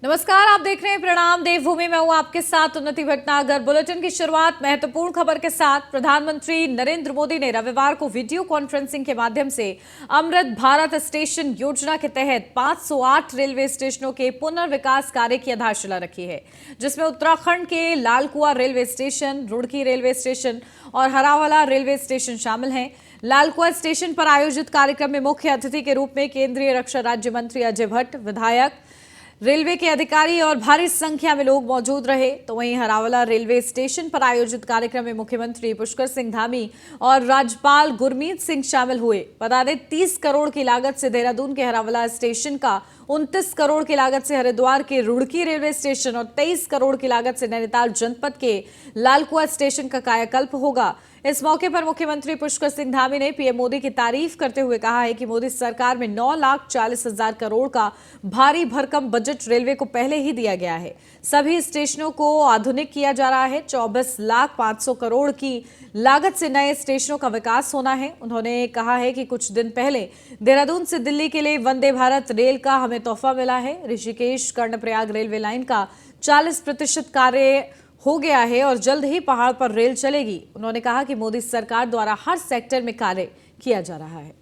नमस्कार, आप देख रहे हैं प्रणाम देवभूमि। मैं हूं आपके साथ उन्नति भटनागर। बुलेटिन की शुरुआत महत्वपूर्ण खबर के साथ। प्रधानमंत्री नरेंद्र मोदी ने रविवार को वीडियो कॉन्फ्रेंसिंग के माध्यम से अमृत भारत स्टेशन योजना के तहत 508 रेलवे स्टेशनों के पुनर्विकास कार्य की आधारशिला रखी है, जिसमें उत्तराखंड के Lalkuan railway station, Roorkee railway station और हरावाला रेलवे स्टेशन शामिल हैं। लालकुआ स्टेशन पर आयोजित कार्यक्रम में मुख्य अतिथि के रूप में केंद्रीय रक्षा राज्य मंत्री अजय भट्ट, विधायक, रेलवे के अधिकारी और भारी संख्या में लोग मौजूद रहे। तो वहीं हरावला रेलवे स्टेशन पर आयोजित कार्यक्रम में मुख्यमंत्री पुष्कर सिंह धामी और राज्यपाल गुरमीत सिंह शामिल हुए। बता दें, 30 करोड़ की लागत से देहरादून के हरावला स्टेशन का, 29 करोड़ की लागत से हरिद्वार के रुड़की रेलवे स्टेशन और 23 करोड़ की लागत से नैनीताल जनपद के लालकुआ स्टेशन का कायाकल्प होगा। इस मौके पर मुख्यमंत्री पुष्कर सिंह धामी ने पीएम मोदी की तारीफ करते हुए कहा है कि मोदी सरकार में 9,40,000 करोड़ का भारी भरकम बजट रेलवे को पहले ही दिया गया है। सभी स्टेशनों को आधुनिक किया जा रहा है। 24,500 करोड़ की लागत से नए स्टेशनों का विकास होना है। उन्होंने कहा है कि कुछ दिन पहले देहरादून से दिल्ली के लिए वंदे भारत रेल का हमें तोहफा मिला है। ऋषिकेश कर्णप्रयाग रेलवे लाइन का 40% कार्य हो गया है और जल्द ही पहाड़ पर रेल चलेगी। उन्होंने कहा कि मोदी सरकार द्वारा हर सेक्टर में कार्य किया जा रहा है।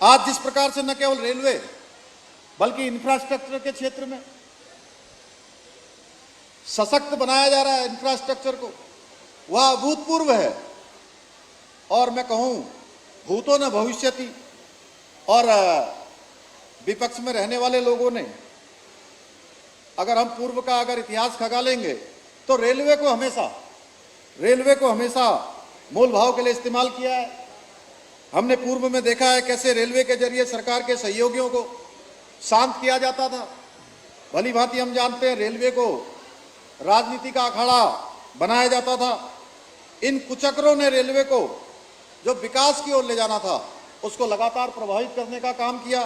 आज जिस प्रकार से न केवल रेलवे बल्कि इंफ्रास्ट्रक्चर के क्षेत्र में सशक्त बनाया जा रहा है इंफ्रास्ट्रक्चर को, वह अभूतपूर्व है। और मैं कहूं भूतो न भविष्यति। और विपक्ष में रहने वाले लोगों ने अगर हम पूर्व का इतिहास खगा लेंगे तो रेलवे को हमेशा मोल भाव के लिए इस्तेमाल किया है। हमने पूर्व में देखा है कैसे रेलवे के जरिए सरकार के सहयोगियों को शांत किया जाता था। भली भांति हम जानते हैं रेलवे को राजनीति का अखाड़ा बनाया जाता था। इन कुचक्रों ने रेलवे को जो विकास की ओर ले जाना था उसको लगातार प्रभावित करने का काम किया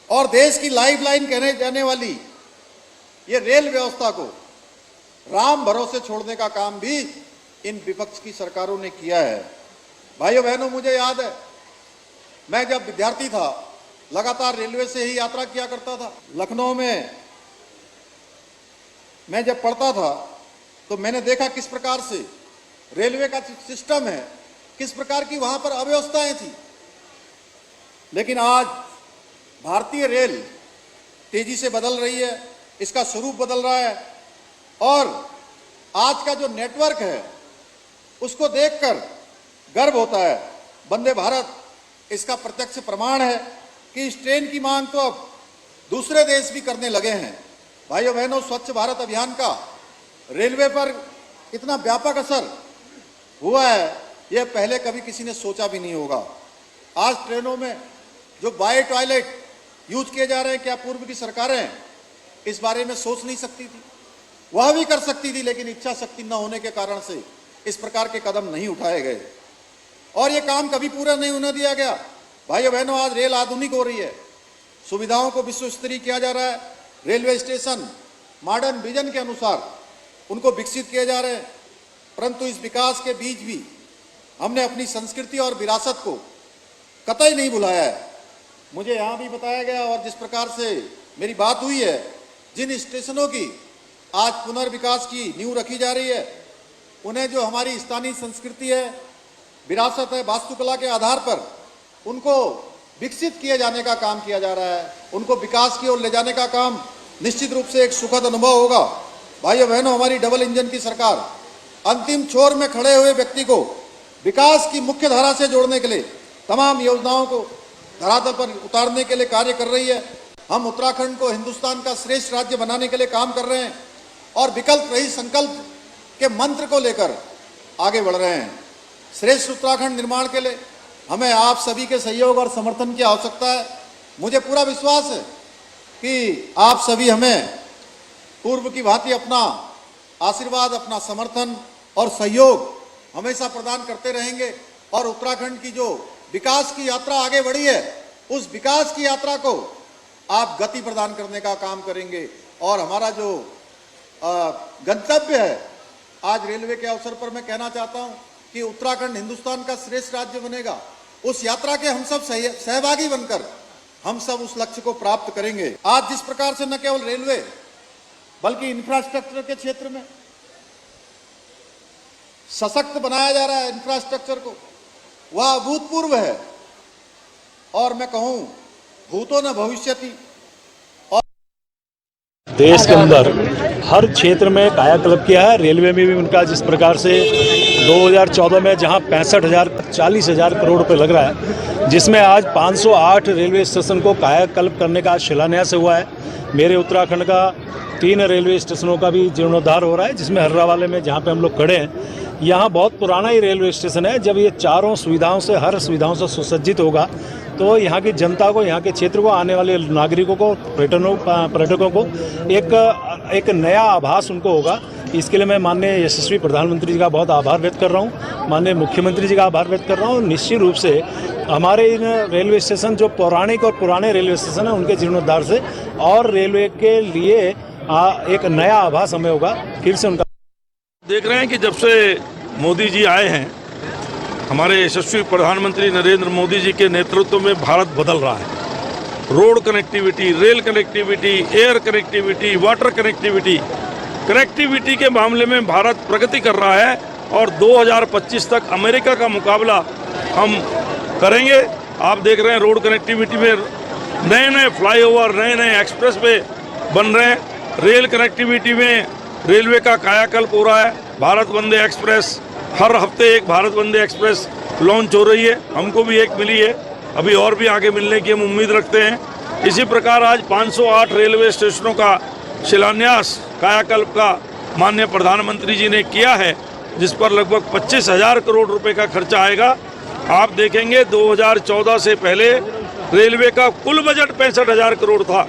और देश की लाइफलाइन कहने जाने वाली ये रेल व्यवस्था को राम भरोसे छोड़ने का काम भी इन विपक्ष की सरकारों ने किया है। भाइयों बहनों, मुझे याद है मैं जब विद्यार्थी था लगातार रेलवे से ही यात्रा किया करता था। लखनऊ में मैं जब पढ़ता था तो मैंने देखा किस प्रकार से रेलवे का सिस्टम है, किस प्रकार की वहां पर अव्यवस्थाएं थी। लेकिन आज भारतीय रेल तेजी से बदल रही है, इसका स्वरूप बदल रहा है और आज का जो नेटवर्क है उसको देखकर गर्व होता है। वंदे भारत इसका प्रत्यक्ष प्रमाण है कि इस ट्रेन की मांग तो अब दूसरे देश भी करने लगे हैं। भाइयों बहनों, स्वच्छ भारत अभियान का रेलवे पर इतना व्यापक असर हुआ है यह पहले कभी किसी ने सोचा भी नहीं होगा। आज ट्रेनों में जो बायो टॉयलेट यूज किए जा रहे हैं, क्या पूर्व की सरकारें इस बारे में सोच नहीं सकती थी? वह भी कर सकती थी, लेकिन इच्छा शक्ति न होने के कारण से इस प्रकार के कदम नहीं उठाए गए और ये काम कभी पूरा नहीं होने दिया गया। भाइयों बहनों, आज रेल आधुनिक हो रही है, सुविधाओं को विश्व स्तरीय किया जा रहा है। रेलवे स्टेशन मॉडर्न विजन के अनुसार उनको विकसित किए जा रहे हैं, परंतु इस विकास के बीच भी हमने अपनी संस्कृति और विरासत को कतई नहीं भुलाया है। मुझे यहाँ भी बताया गया और जिस प्रकार से मेरी बात हुई है, जिन स्टेशनों की आज पुनर्विकास की नींव रखी जा रही है, उन्हें जो हमारी स्थानीय संस्कृति है, विरासत है, वास्तुकला के आधार पर उनको विकसित किए जाने का काम किया जा रहा है। उनको विकास की ओर ले जाने का काम निश्चित रूप से एक सुखद अनुभव होगा। भाइयों बहनों, हमारी डबल इंजन की सरकार अंतिम छोर में खड़े हुए व्यक्ति को विकास की मुख्य धारा से जोड़ने के लिए तमाम योजनाओं को धरातल पर उतारने के लिए कार्य कर रही है। हम उत्तराखंड को हिंदुस्तान का श्रेष्ठ राज्य बनाने के लिए काम कर रहे हैं और विकल्प रहित संकल्प के मंत्र को लेकर आगे बढ़ रहे हैं। श्रेष्ठ उत्तराखंड निर्माण के लिए हमें आप सभी के सहयोग और समर्थन की आवश्यकता है। मुझे पूरा विश्वास है कि आप सभी हमें पूर्व की भांति अपना आशीर्वाद, अपना समर्थन और सहयोग हमेशा प्रदान करते रहेंगे और उत्तराखंड की जो विकास की यात्रा आगे बढ़ी है, उस विकास की यात्रा को आप गति प्रदान करने का काम करेंगे और हमारा जो गंतव्य है, आज रेलवे के अवसर पर मैं कहना चाहता हूं कि उत्तराखंड हिंदुस्तान का श्रेष्ठ राज्य बनेगा, उस यात्रा के हम सब सहभागी बनकर हम सब उस लक्ष्य को प्राप्त करेंगे। आज जिस प्रकार से न केवल रेलवे बल्कि इंफ्रास्ट्रक्चर के क्षेत्र में सशक्त बनाया जा रहा है इंफ्रास्ट्रक्चर को, वह अभूतपूर्व है और मैं कहूं भूतो न भविष्यति। देश के अंदर हर क्षेत्र में कायाकल्प किया है। रेलवे में भी उनका जिस प्रकार से 2014 में जहां 40,000 करोड़ रुपए लग रहा है, जिसमें आज 508 रेलवे स्टेशन को कायाकल्प करने का शिलान्यास हुआ है। मेरे उत्तराखंड का 3 रेलवे स्टेशनों का भी जीर्णोद्धार हो रहा है, जिसमें हर्रा वाले में जहाँ पे हम लोग खड़े हैं, यहाँ बहुत पुराना ही रेलवे स्टेशन है। जब ये चारों सुविधाओं से, हर सुविधाओं से सुसज्जित होगा तो यहाँ की जनता को, यहाँ के क्षेत्र को, आने वाले नागरिकों को, पर्यटकों को एक नया आभास उनको होगा। इसके लिए मैं माननीय यशस्वी प्रधानमंत्री जी का बहुत आभार व्यक्त कर रहा हूँ, माननीय मुख्यमंत्री जी का आभार व्यक्त कर रहा हूँ। निश्चित रूप से हमारे इन रेलवे स्टेशन जो पौराणिक और पुराने रेलवे स्टेशन हैं, उनके जीर्णोद्धार से और रेलवे के लिए एक नया आभास हमें होगा। फिर से उनका देख रहे हैं कि जब से मोदी जी आए हैं, हमारे यशस्वी प्रधानमंत्री नरेंद्र मोदी जी के नेतृत्व में भारत बदल रहा है। Road connectivity, rail connectivity, air connectivity, water connectivity के मामले में भारत प्रगति कर रहा है और 2025 तक अमेरिका का मुकाबला हम करेंगे। आप देख रहे हैं रोड कनेक्टिविटी में नए फ्लाईओवर, नए एक्सप्रेस वे बन रहे हैं। रेल कनेक्टिविटी में रेलवे का कायाकल्प हो रहा है। भारत वंदे एक्सप्रेस, हर हफ्ते एक भारत वंदे एक्सप्रेस लॉन्च हो रही है। हमको भी एक मिली है, अभी और भी आगे मिलने की हम उम्मीद रखते हैं। इसी प्रकार आज 508 रेलवे स्टेशनों का शिलान्यास कायाकल्प का माननीय प्रधानमंत्री जी ने किया है, जिस पर लगभग 25,000 करोड़ रुपए का खर्चा आएगा। आप देखेंगे 2014 से पहले रेलवे का कुल बजट 65,000 करोड़ था,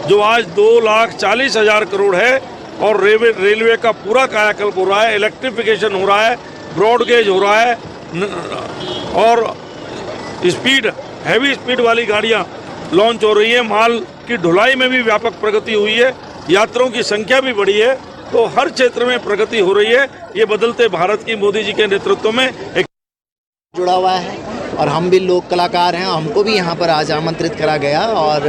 जो आज 2,40,000 करोड़ है और रेलवे का पूरा कायाकल्प हो रहा है। इलेक्ट्रिफिकेशन हो रहा है, ब्रॉड गेज हो रहा है और हैवी स्पीड वाली गाड़ियां लॉन्च हो रही है। माल की ढुलाई में भी व्यापक प्रगति हुई है, यात्रियों की संख्या भी बढ़ी है। तो हर क्षेत्र में प्रगति हो रही है। ये बदलते भारत की मोदी जी के नेतृत्व में एक जुड़ा हुआ है और हम भी लोक कलाकार हैं, हमको भी यहाँ पर आज आमंत्रित करा गया और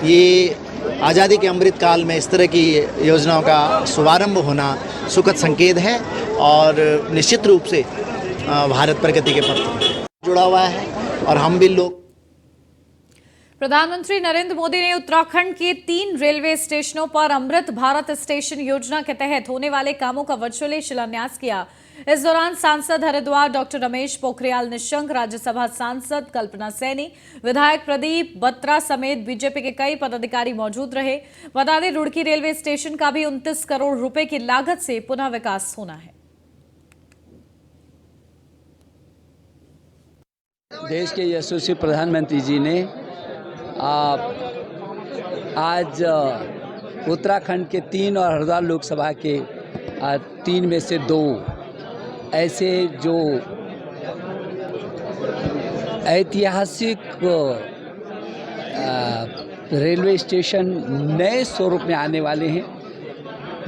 ये आज़ादी के अमृत काल में इस तरह की योजनाओं का शुभारंभ होना सुखद संकेत है और निश्चित रूप से भारत प्रगति के पथ जुड़ा हुआ है और हम भी लोग। प्रधानमंत्री नरेंद्र मोदी ने उत्तराखंड के 3 रेलवे स्टेशनों पर अमृत भारत स्टेशन योजना के तहत होने वाले कामों का वर्चुअली शिलान्यास किया। इस दौरान सांसद हरिद्वार डॉक्टर रमेश पोखरियाल निशंक, राज्यसभा सांसद कल्पना सैनी, विधायक प्रदीप बत्रा समेत बीजेपी के कई पदाधिकारी मौजूद रहे। बता दें, रुड़की रेलवे स्टेशन का भी 29 करोड़ रुपए की लागत से पुनः विकास होना है। देश के यशस्वी प्रधानमंत्री जी ने आज उत्तराखंड के 3 और हरिद्वार लोकसभा के 3 में से 2 ऐसे जो ऐतिहासिक रेलवे स्टेशन नए स्वरूप में आने वाले हैं,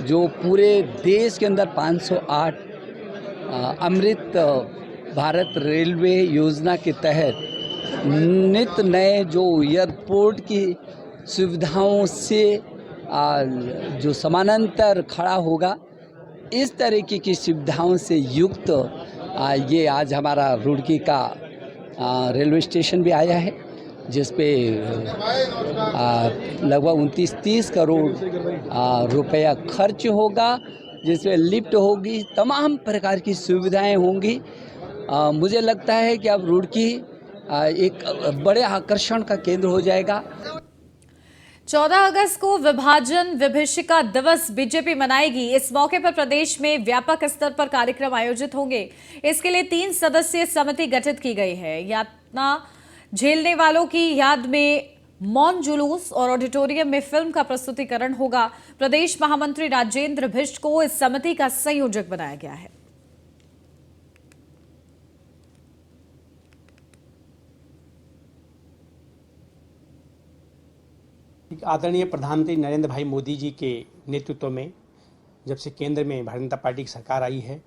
जो पूरे देश के अंदर 508 अमृत भारत रेलवे योजना के तहत नित नए जो एयरपोर्ट की सुविधाओं से जो समानांतर खड़ा होगा, इस तरीके की सुविधाओं से युक्त ये आज हमारा रुड़की का रेलवे स्टेशन भी आया है, जिस पे लगभग 29-30 करोड़ रुपया खर्च होगा, जिसमें लिफ्ट होगी, तमाम प्रकार की सुविधाएं होंगी। मुझे लगता है कि अब रुड़की एक बड़े आकर्षण का केंद्र हो जाएगा। 14 अगस्त को विभाजन विभीषिका दिवस बीजेपी मनाएगी। इस मौके पर प्रदेश में व्यापक स्तर पर कार्यक्रम आयोजित होंगे। इसके लिए 3 सदस्यीय समिति गठित की गई है। यातना झेलने वालों की याद में मौन जुलूस और ऑडिटोरियम में फिल्म का प्रस्तुतिकरण होगा। प्रदेश महामंत्री राजेंद्र भिष्ट को इस समिति का संयोजक बनाया गया है। आदरणीय प्रधानमंत्री नरेंद्र भाई मोदी जी के नेतृत्व में जब से केंद्र में भारतीय जनता पार्टी की सरकार आई है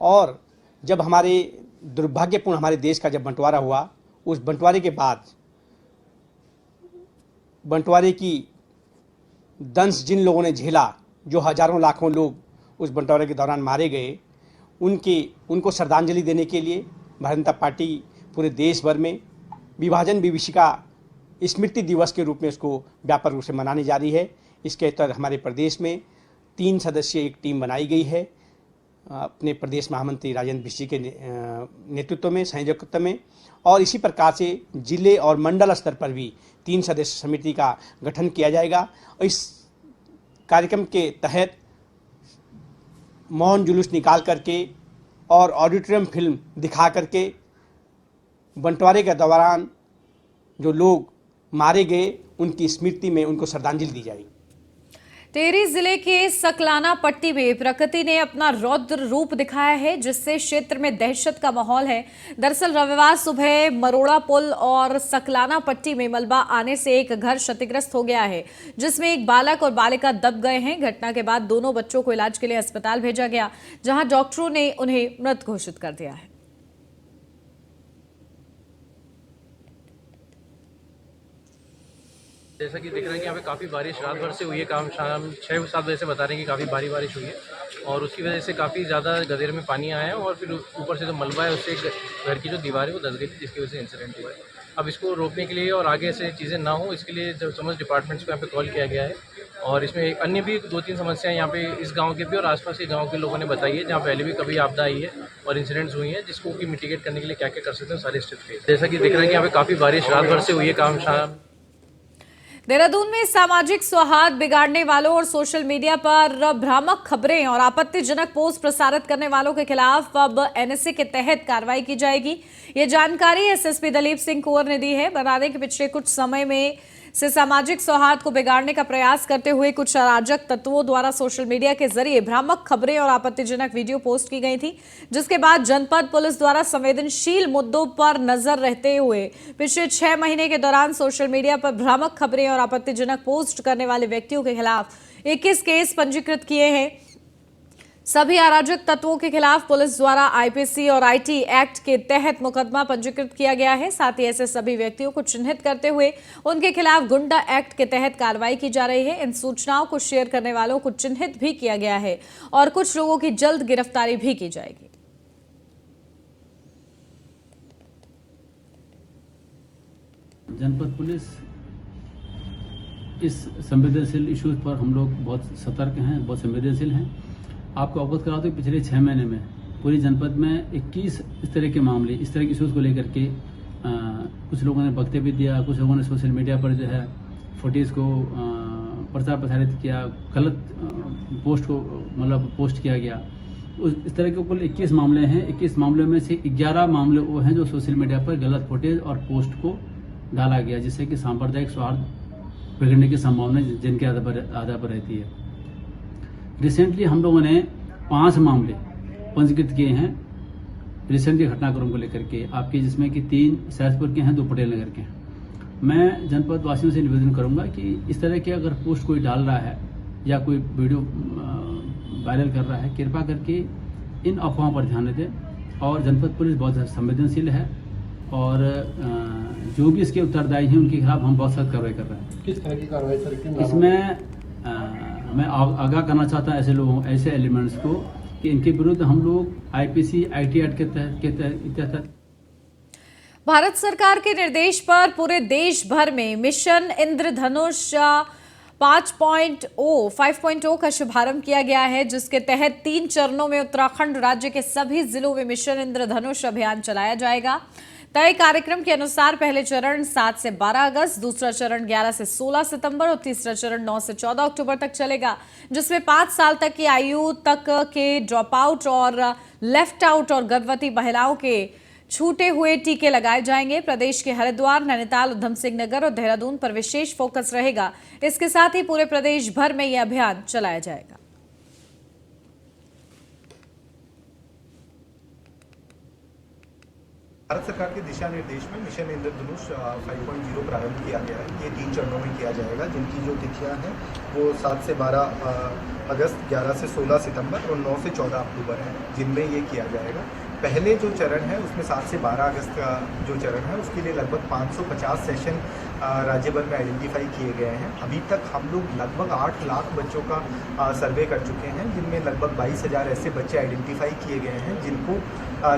और जब हमारे दुर्भाग्यपूर्ण हमारे देश का जब बंटवारा हुआ, उस बंटवारे के बाद बंटवारे की दंश जिन लोगों ने झेला, जो हजारों लाखों लोग उस बंटवारे के दौरान मारे गए, उनको श्रद्धांजलि देने के लिए भारतीय जनता पार्टी पूरे देश भर में विभाजन विभीषिका स्मृति दिवस के रूप में उसको व्यापक रूप से मनाने जा रही है। इसके तहत हमारे प्रदेश में 3 सदस्यीय एक टीम बनाई गई है अपने प्रदेश महामंत्री राजेंद्र बिष्ट के नेतृत्व में, संयोजकत्व में, और इसी प्रकार से जिले और मंडल स्तर पर भी 3 सदस्य समिति का गठन किया जाएगा। इस कार्यक्रम के तहत मौन जुलूस निकाल करके और ऑडिटोरियम फिल्म दिखा करके बंटवारे के दौरान जो लोग मारे गए उनकी स्मृति में उनको श्रद्धांजलि दी जाएगी। टिहरी जिले के सकलाना पट्टी में प्रकृति ने अपना रौद्र रूप दिखाया है, जिससे क्षेत्र में दहशत का माहौल है। दरअसल रविवार सुबह मरोड़ा पुल और सकलाना पट्टी में मलबा आने से एक घर क्षतिग्रस्त हो गया है, जिसमें एक बालक और बालिका दब गए हैं। घटना के बाद दोनों बच्चों को इलाज के लिए अस्पताल भेजा गया, जहां डॉक्टरों ने उन्हें मृत घोषित कर दिया है। जैसा कि दिख रहा है कि यहाँ पे काफ़ी बारिश रात भर से हुई है। काम शाम 6-7 बजे से बता रहे हैं कि काफ़ी भारी बारिश हुई है और उसकी वजह से काफ़ी ज़्यादा गदेर में पानी आया है और फिर ऊपर से जो मलबा है उससे घर की जो दीवार है वो धंस गई थी, जिसकी वजह से इंसिडेंट हुआ है। अब इसको रोकने के लिए और आगे ऐसे चीज़ें ना हो, इसके लिए जब समस्त डिपार्टमेंट्स को यहाँ पे कॉल किया गया है और इसमें अन्य भी 2-3 समस्याएं यहाँ पे इस गांव के भी और आसपास के गांव के लोगों ने बताई है, जहाँ पहले भी कभी आपदा आई है और इंसिडेंट्स हुई हैं, जिसको कि मिटिगेट करने के लिए क्या क्या कर सकते हैं सारे स्टेप्स। जैसा कि दिख रहा है कि यहाँ पे काफ़ी बारिश रात भर से हुई है। काम शाम देहरादून में सामाजिक सौहार्द बिगाड़ने वालों और सोशल मीडिया पर भ्रामक खबरें और आपत्तिजनक पोस्ट प्रसारित करने वालों के खिलाफ अब एनएसए के तहत कार्रवाई की जाएगी। ये जानकारी एसएसपी दलीप सिंह कुंवर ने दी है। बता दें कि पिछले कुछ समय में से सामाजिक सौहार्द को बिगाड़ने का प्रयास करते हुए कुछ अराजक तत्वों द्वारा सोशल मीडिया के जरिए भ्रामक खबरें और आपत्तिजनक वीडियो पोस्ट की गई थी, जिसके बाद जनपद पुलिस द्वारा संवेदनशील मुद्दों पर नजर रहते हुए पिछले 6 महीने के दौरान सोशल मीडिया पर भ्रामक खबरें और आपत्तिजनक पोस्ट करने वाले व्यक्तियों के खिलाफ 21 केस पंजीकृत किए हैं। सभी अराजक तत्वों के खिलाफ पुलिस द्वारा आईपीसी और आईटी एक्ट के तहत मुकदमा पंजीकृत किया गया है। साथ ही ऐसे सभी व्यक्तियों को चिन्हित करते हुए उनके खिलाफ गुंडा एक्ट के तहत कार्रवाई की जा रही है। इन सूचनाओं को शेयर करने वालों को चिन्हित भी किया गया है और कुछ लोगों की जल्द गिरफ्तारी भी की जाएगी। जनपद पुलिस इस संवेदनशील इश्यूज पर हम लोग बहुत सतर्क हैं, बहुत संवेदनशील हैं। आपको अवगत करा दो, पिछले 6 महीने में पूरी जनपद में 21 इस तरह के मामले, इस तरह के इश्यूज को लेकर के कुछ लोगों ने वक्तव्य दिया, कुछ लोगों ने सोशल मीडिया पर जो है फुटेज को प्रचार प्रसारित किया, गलत पोस्ट को मतलब पोस्ट किया गया। इस तरह के कुल 21 मामले हैं। 21 मामलों में से 11 मामले वो हैं जो सोशल मीडिया पर गलत फुटेज और पोस्ट को डाला गया, जिससे कि सांप्रदायिक सौहार्द बिगड़ने की संभावना जिनके आधार पर रहती है। रिसेंटली हम लोगों ने 5 मामले पंजीकृत किए हैं रिसेंट के घटनाक्रम को लेकर के आपके, जिसमें कि 3 सहसपुर के हैं, 2 पटेल नगर के हैं। मैं जनपद वासियों से निवेदन करूंगा कि इस तरह के अगर पोस्ट कोई डाल रहा है या कोई वीडियो वायरल कर रहा है, कृपा करके इन अफवाहों पर ध्यान दें। और जनपद पुलिस बहुत संवेदनशील है और जो भी इसके उत्तरदायी हैं उनके खिलाफ हम बहुत सख्त कार्रवाई कर रहे हैं। किस तरह की कार्रवाई सर? इसमें मैं आगाह करना चाहता हूं ऐसे लोगों, ऐसे एलिमेंट्स को कि इनके विरुद्ध हम लोग आईपीसी आईटी एक्ट के तहत भारत सरकार के निर्देश पर पूरे देश भर में मिशन इंद्रधनुष 5.0 का शुभारंभ किया गया है, जिसके तहत 3 चरणों में उत्तराखंड राज्य के सभी जिलों में मिशन इंद्रधनुष अभियान चलाया जाएगा। तय कार्यक्रम के अनुसार पहले चरण 7 से 12 अगस्त, दूसरा चरण 11 से 16 सितंबर और तीसरा चरण 9 से 14 अक्टूबर तक चलेगा, जिसमें 5 साल तक की आयु तक के ड्रॉप आउट और लेफ्ट आउट और गर्भवती महिलाओं के छूटे हुए टीके लगाए जाएंगे। प्रदेश के हरिद्वार, नैनीताल, उधम सिंह नगर और देहरादून पर विशेष फोकस रहेगा। इसके साथ ही पूरे प्रदेश भर में यह अभियान चलाया जाएगा। भारत सरकार के दिशा निर्देश में मिशन इंद्रधनुष 5.0 प्रारंभ किया गया है। ये 3 चरणों में किया जाएगा, जिनकी जो तिथियां हैं वो 7 से 12 अगस्त, 11 से 16 सितंबर और 9 से 14 अक्टूबर हैं, जिनमें ये किया जाएगा। पहले जो चरण है उसमें 7 से 12 अगस्त का जो चरण है उसके लिए लगभग 550 सेशन राज्य भर में आइडेंटिफाई किए गए हैं। अभी तक हम लोग लगभग 8 लाख बच्चों का सर्वे कर चुके हैं, जिनमें लगभग 22,000 ऐसे बच्चे आइडेंटिफाई किए गए हैं जिनको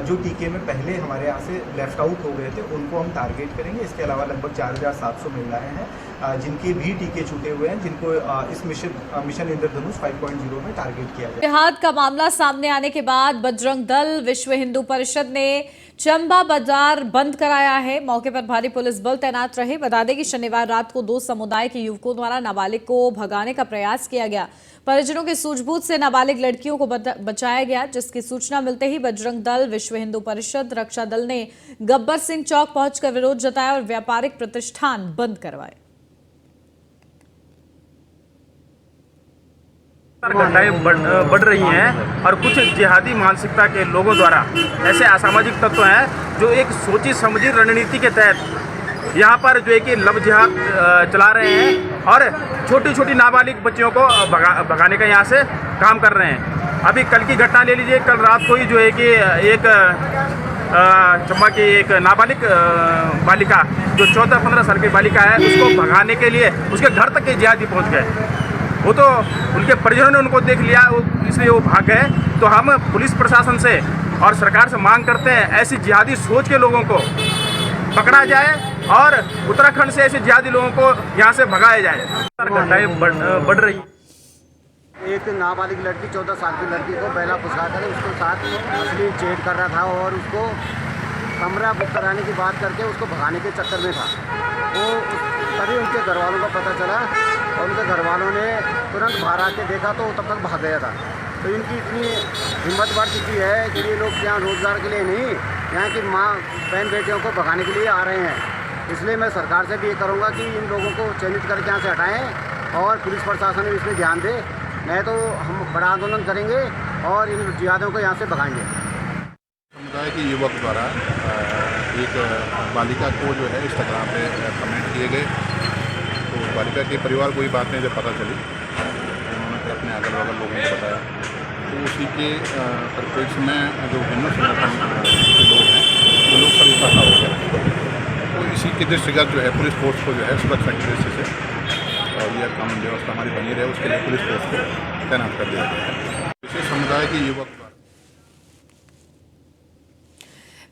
जो टीके में पहले हमारे यहाँ से लेफ्ट आउट हो गए थे उनको हम टारगेट करेंगे। इसके अलावा लगभग 4,700 महिलाएं हैं जिनके भी टीके छूटे हुए हैं, जिनको इस मिशन इंद्रधनुष 5.0 में टारगेट किया गया। जिहाद का मामला सामने आने के बाद बजरंग दल विश्व हिंदू परिषद ने चंबा बाजार बंद कराया है। मौके पर भारी पुलिस बल तैनात रहे। बता दें कि शनिवार रात को 2 समुदाय के युवकों द्वारा नाबालिग को भगाने का प्रयास किया गया। परिजनों की सूझबूझ से नाबालिग लड़कियों को बचाया गया, जिसकी सूचना मिलते ही बजरंग दल विश्व हिंदू परिषद रक्षा दल ने गब्बर सिंह चौक पहुंचकर विरोध जताया और व्यापारिक प्रतिष्ठान बंद करवाए। घटनाएं बढ़ रही हैं और कुछ जिहादी मानसिकता के लोगों द्वारा ऐसे असामाजिक तत्व हैं जो एक सोची समझी रणनीति के तहत यहाँ पर जो है कि लव जिहाद चला रहे हैं और छोटी छोटी नाबालिग बच्चियों को भगाने का यहाँ से काम कर रहे हैं। अभी कल की घटना ले लीजिए, कल रात को ही जो है कि एक चंबा की एक नाबालिग बालिका जो 14-15 साल की बालिका है, उसको भगाने के लिए उसके घर तक के जिहादी पहुँच गए। वो तो उनके परिजनों ने उनको देख लिया, इसलिए वो भाग गए। तो हम पुलिस प्रशासन से और सरकार से मांग करते हैं ऐसी जिहादी सोच के लोगों को पकड़ा जाए और उत्तराखंड से ऐसे जिहादी लोगों को यहाँ से भगाया जाए। घटनाएं बढ़ रही। एक नाबालिग लड़की 14 साल की लड़की को पहला फुसलाकर उसके साथ असली चेट कर रहा था और उसको कमरा बुक कराने की बात करके उसको भगाने के चक्कर में था। वो तभी उनके घर वालों को पता चला और उनके घर वालों ने तुरंत बाहर आके देखा तो तब तक भाग गया था। तो इनकी इतनी हिम्मत बढ़ चुकी है कि ये लोग यहाँ रोज़गार के लिए नहीं, यहाँ की माँ बहन बेटियों को भगाने के लिए आ रहे हैं। इसलिए मैं सरकार से भी ये करूँगा कि इन लोगों को चयनित करके यहाँ से हटाएँ और पुलिस प्रशासन भी इसमें ध्यान दे, नहीं तो हम बड़ा आंदोलन करेंगे और इन जिहादियों को यहाँ से भगाएंगे। समुदाय के युवक द्वारा एक बालिका को जो है इंस्टाग्राम पे कमेंट किए गए, तो बालिका के परिवार को ये बात नहीं जब पता चली, उन्होंने अपने अगल बगल लोगों को बताया, तो उसी के परिप्रेक्ष्य में जो हिंदू संगठन के लोग हैं वो लोग सब इकट्ठा हो गए। तो इसी के दृष्टिगत जो है पुलिस फोर्स को जो है सुरक्षा की दृष्टि से और यह कानून व्यवस्था हमारी बनी रहे उसके लिए पुलिस फोर्स को तैनात कर दिया गया है। विशेष समुदाय के युवक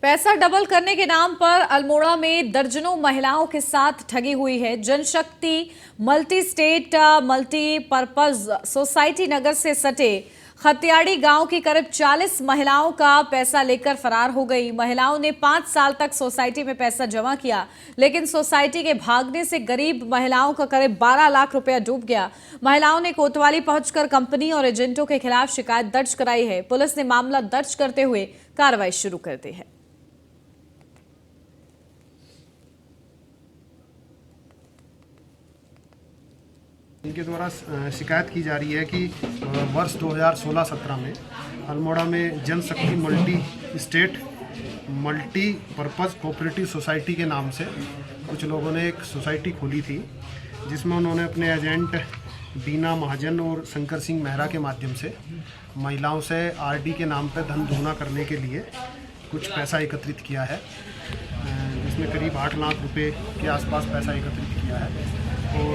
पैसा डबल करने के नाम पर अल्मोड़ा में दर्जनों महिलाओं के साथ ठगी हुई है। जनशक्ति मल्टी स्टेट मल्टीपर्पज सोसाइटी नगर से सटे खतियाड़ी गांव की करीब 40 महिलाओं का पैसा लेकर फरार हो गई। महिलाओं ने 5 साल तक सोसाइटी में पैसा जमा किया, लेकिन सोसाइटी के भागने से गरीब महिलाओं का करीब 12 लाख रुपया डूब गया। महिलाओं ने कोतवाली पहुंचकर कंपनी और एजेंटों के खिलाफ शिकायत दर्ज कराई है। पुलिस ने मामला दर्ज करते हुए कार्रवाई शुरू कर दी है। इनके द्वारा शिकायत की जा रही है कि वर्ष 2016-17 में अल्मोड़ा में Janshakti multi state multipurpose cooperative society के नाम से कुछ लोगों ने एक सोसाइटी खोली थी, जिसमें उन्होंने अपने एजेंट बीना महाजन और शंकर सिंह मेहरा के माध्यम से महिलाओं से आरडी के नाम पर धन दोगुना करने के लिए कुछ पैसा एकत्रित किया है, जिसमें करीब 8 लाख रुपए के आसपास पैसा एकत्रित किया है। और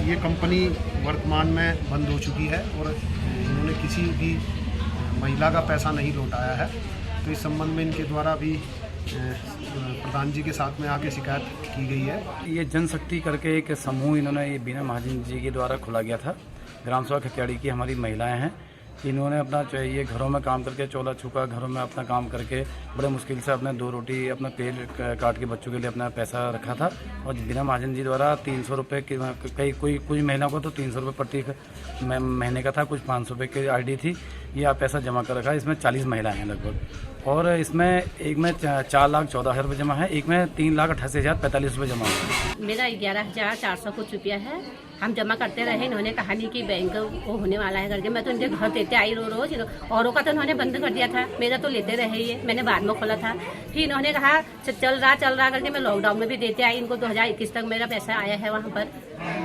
ये कंपनी वर्तमान में बंद हो चुकी है और इन्होंने किसी भी महिला का पैसा नहीं लौटाया है। तो इस संबंध में इनके द्वारा भी प्रधान जी के साथ में आके शिकायत की गई है। ये जनशक्ति करके एक समूह इन्होंने ये बीना महाजन जी के द्वारा खोला गया था। ग्राम सभा खतियाड़ी की हमारी महिलाएं हैं, इन्होंने अपना चाहिए घरों में काम करके चोला छुका घरों में अपना काम करके बड़े मुश्किल से अपने 2 रोटी अपना पेट काट के बच्चों के लिए अपना पैसा रखा था। और बीना महाजन जी द्वारा 300 रुपये की कुछ महिलाओं को तो 300 रुपये प्रति महीने का था, कुछ 500 रुपये की आईडी थी। ये आप पैसा जमा कर रखा है। इसमें 40 महिलाएं हैं लगभग, और इसमें एक में 4,14,000 रुपये जमा है, एक में 3,88,045 रुपये जमा है। मेरा 11,400 कुछ रुपया है। हम जमा करते रहे। इन्होंने कहा नहीं कि बैंक वो होने वाला है करके। मैं तो इनके घर देते आई रोज, औरों का तो इन्होंने बंद कर दिया था, मेरा तो लेते रहे ये। मैंने बाद में खोला था, फिर इन्होंने कहा चल रहा करके मैं लॉकडाउन में भी देते आई। इनको 2021 तक मेरा पैसा आया है वहाँ पर।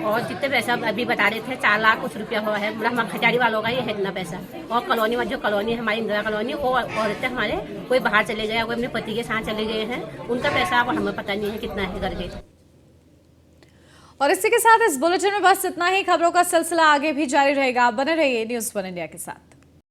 और जितने पैसा अभी बता रहे थे 4 लाख कुछ रुपया हुआ है, मतलब हमारे खजारी वालों का ये है इतना पैसा। और कॉलोनी में जो कॉलोनी है हमारी इंदिरा कॉलोनी, वो औरतें हमारे कोई बाहर चले गए, कोई अपने पति के साथ चले गए हैं, उनका पैसा अब हमें पता नहीं है कितना है करके। और इसी के साथ इस बुलेटिन में बस इतना ही। खबरों का सिलसिला आगे भी जारी रहेगा। आप बने रहिए न्यूज़ 1 इंडिया के साथ।